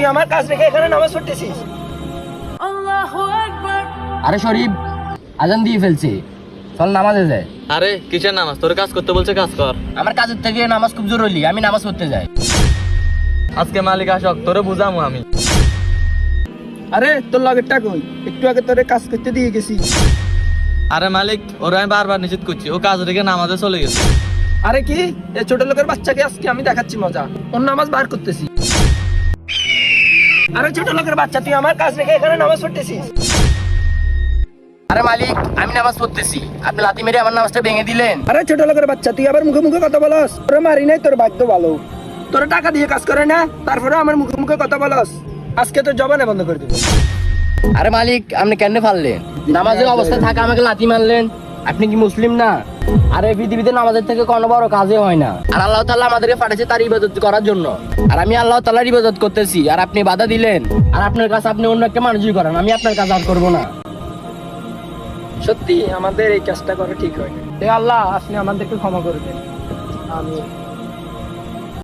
তুই আমার কাজ রেখে এখানে নামাজ পড়তেছিস? আরে শরীফ, আজান দিয়ে ফেলছে, চল নামাজে যায়। আরে কিসের নামাজ? তোর কাজ করতে বলছে, কাজ কর। আমার কাজের থেকে নামাজ খুব জরুরি, আমি নামাজ পড়তে যাই। আজকে মালিক আসক, তোরে বুঝামু আমি। আরে তোর লগেরটা কই? একটু আগে তোরে কাজ করতে দিয়ে গেছি। আরে মালিক, ওরা আমি বারবার নিষেধ করছি, ও কাজ রেখে নামাজে চলে গেছে। আরে কি, এই ছোট লোকের বাচ্চাকে আজকে আমি দেখাচ্ছি মজা। ওর নামাজ বার করতেছি। আরে ছোট লোকের বাচ্চা, তুই আমার কাজ রেখে এখানে নামাজ পড়তেছিস? আরে মালিক, আমি নামাজ পড়তেছি, আপনি লাথি মেরে আমার নামাজটা ভেঙে দিলেন। আরে ছোট লোকের বাচ্চা, তুই আবার মুখে মুখে কথা বলস? তোরে মারি নাই, তোর ভাগ্য ভালো। তোর টাকা দিয়ে কাজ করে না, তারপরে আমার মুখে মুখে কথা বলস। আজকে তোর জবানে বন্ধ করে দেবো। আরে মালিক, আপনি কেন পারলেন? নামাজের অবস্থায় থাকা আমাকে লাথি মারলেন, আপনি কি মুসলিম না? আর এই পৃথিবীতে নামাজের থেকে কোনো বড় কাজে হয় না। আর আল্লাহ তাআলা আমাদেরকে পাঠিয়েছে তার ইবাদত করার জন্য। আর আমি আল্লাহ তাআলার ইবাদত করতেছি, আর আপনি বাধা দিলেন। আর আপনার কাছে আপনি অন্য একটা মানুষই করেন, আমি আপনার কাজ আর করবো না। সত্যি আমাদের এই কাজটা করা ঠিক হয় না। হে আল্লাহ, আপনি আমাদেরকে ক্ষমা করে দেন। আমিন।